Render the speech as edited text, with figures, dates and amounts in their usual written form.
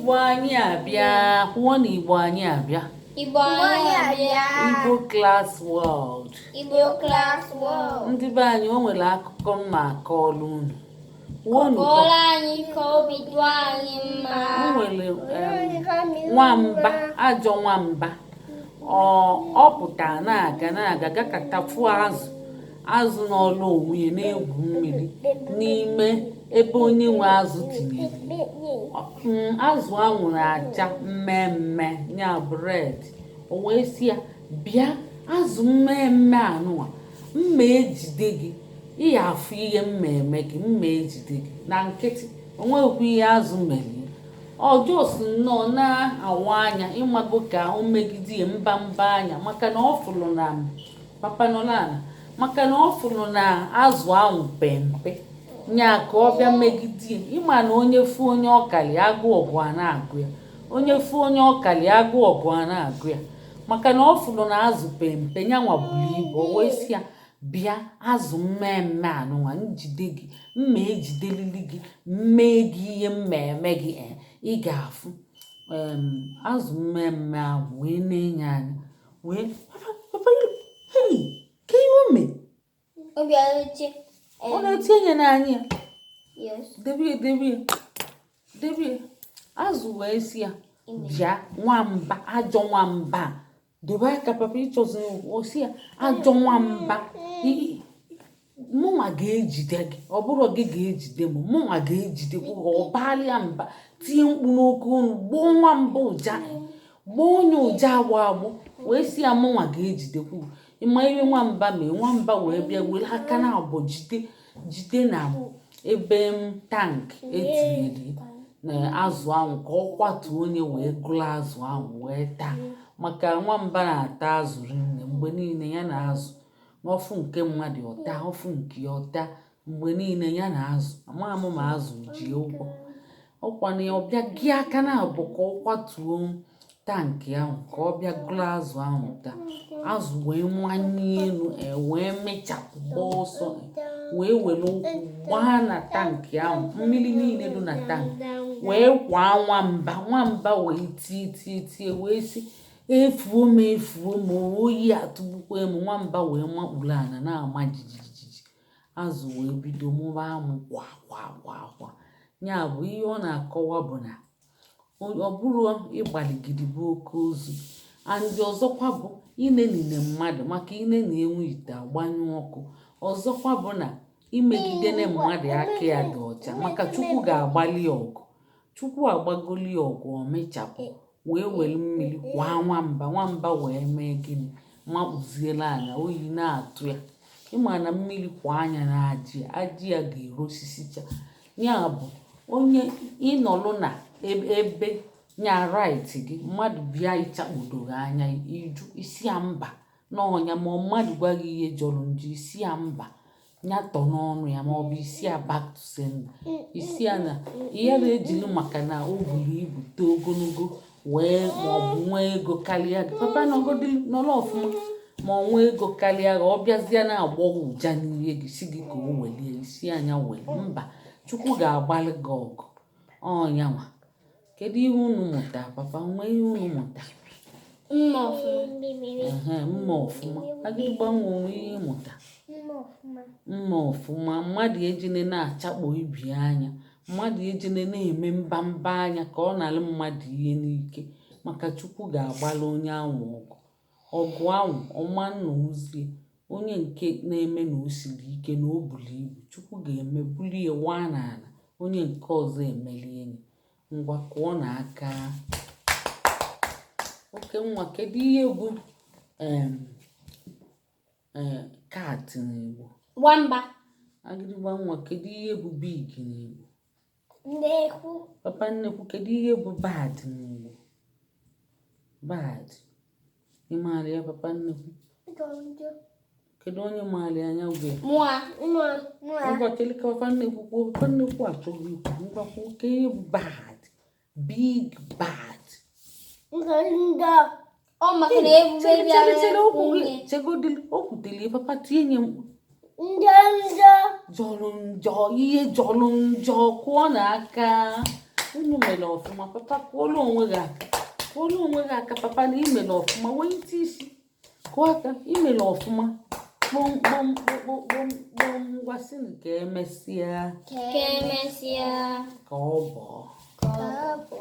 Igbo anyị abịa, hụọ na Igbo anyị abịa. Igbo anyị abịa. Igbo Class World. Igbo Class World. Ndị be anyị o nwere akụkọ mma akọọlụ unu. Kọọrọ anyị ka obi dị anyị mma. O nwere nwamba, ajọ nwamba. Ọ pụtara na-aga gakatafu azụ n'ọlụ onwe ya na-egwu mmiri n'ime ebe onye nwe azụ tinyere. Azụ ahụ na-acha mmemme nya bred. O wee sị ya, bịa azụ mmemme anụwa, mma ejide gị, ị ya afụ ihe mma eme gị, mma ejide gị na nkịtị. O nweghịkwa ihe azụ mere ọjọọ si nnọọ na-awa anya ịmago ka o megide mba anya maka na ọ fụrụ na papa nọ n'ala, maka na ọ fụrụ na azụ ahụ pempe nya ka ọ bịa megide ịma na onye fu onye ọkali agụ ọgụ a na-agụ ya, onye fu onye ọkali agụ ọgụ a na-agụ ya, maka na ọ fụrụ na azụ pempe nyanwa buru ibu. O wee sị ya, bịa azụ mmemme anụnwa, njide gị, mma ejidelili gị, mmee gị ihe mma eme gị, ị ga-afụ. Azụ mmemme ahụ wee na-enye anya wee papa hei ka ihe o mee ọ na-eti enye n'anya ya, debie azụ wee si ya, bịa nwamba, ajọ nwamba, dobe aka papa ịchọzi osi ya, ajọ nwamba, mụnwa ga-ejide gị, ọ bụrụ gị ga-ejide m, mụnwa ga-ejide gị. Ọ balịa mba, tie mkpu n'oke ọnụ, gboo nwamba ụja, gboo onye ụja agbụ wee si ya, mụnwa ga-ejidekwu. Ịma ihe nwamba mee, nwamba wee bịa were aka na abụọ jide na ebe tank etinyere na azụ ahụ ka ọ kwatuo onye wee gụrụ azụ ahụ wee taa. Maka nwamba na-ata azụ rinne mgbe niile, ya na azụ n'ọfụ nke mmadụ ọta, ọfụ nke ọta mgbe niile ya na azụ. Amaghị m ma azụ ji ụgwọ ọkwa na ọ bịa gị aka na abụ ka ọ kwatuo tankị ahụ ka ọ bịa gụrụ azụ ahụ taa. Azụ wee manye elu, wee mechapụ gbaa ọsọ, wee were ụkwụ gbaa na tankị ahụ, mmiri niile dị na tankị wee kwaa nwamba wee tie wee sị, efuo m, oyi atụgbukwa m. Nwamba wee makpuru ala na-ama jijiji. Azụ wee bido mụba amụ kwa ya bụ ihe ọ na-akọwa bụ na ọ bụrụ ịgbaligidi bụ oke ozu. Ndị ọzọkwa bụ inenine mmadụ, maka ine na-enwe ite agbanyụ ọkụ. Ọzọkwa bụ na imegidene mmadụ aka ya dị ọcha, maka Chukwu ga-agbalị ọgụ. Chukwu agbagoli ọgụ, o mechapụ wee were mmiri kwa nwamba wee mee gịnị, makpụziela anya, oyi na-atụ ya. Ịma na mmiri kwa anya na ajị ya ga-erosisicha. Ya bụ onye ịnọlụ na ebe nya right gị, mmadụ bịa ịchakpudoro anya iju isi ya mba n'ọnya, ma mmadụ gwa gị ihe jọrọ njọ, isi ya mba nyatọ n'ọnụ ya, maọbụ isi ya back to sender. Isi ya na ihe na-ejilu maka na o buru ibu too ogologo wee maọbụ nwee ego karịa gị. Papa nọgodi nọrọ ọfụma ma ọ nwee ego karịa gị, ọ bịazie na-agbọghọ ụja n'ihe gị, si gị ka o welie isi anya were mba. Chukwu ga-agbalị gị ọgụ ọnyanwa. Kedu ihe unu mụta papa? Nwee ihe unu mụta? Mma ọfụma. Agịgbanwe onwe ihe mụta mma ọfụma. Mmadụ ejine na-achakpo ibi anya, mmadụ ejine na-eme mbamba anya ka ọ na-alụ mmadụ ihe n'ike, maka Chukwu ga-agbalị onye ahụ ọgụ ahụ ọma nna ozie. Onye nke na-eme na o siri ike na o buru ibu, Chukwu ga-eme bulie waa n'ala, onye nke ọzọ emelie enyi. Ngwa kụọ na aka. Oke nwa, kedu ihe bụ cat n'Igbo? Nwamba. Agịrịgba nwa, kedu ihe bụ big n'Igbo? Nnekwu. Papa nnekwu, kedu ihe bụ bad n'Igbo? Bad. Ị maara ya papa nnekwu? Kedu onye maara anya ugwe? Ngwa kelika papa nnekwu kwuo. Papa nnekwu achọghị ikwu. Ngwa kwuo ka ihe bụ bad, big bad. Ọ maka na ebube bịara chegodili o kwuteli papa tinye mkpu. Jọrọ njọ, ihe jọrọ njọ, kụọ n'aka. unu mere ọfụma papa kwụọla onwe gị aka kwụọla onwe gị aka papa na imere ọfụma wee ntị isi kụọ aka imere ọfụma kpọmkpọmkpọmkpọmkpọm gwasị ka emesịa Ka emesịa. ka ọ bọọ Ka ọ bụ.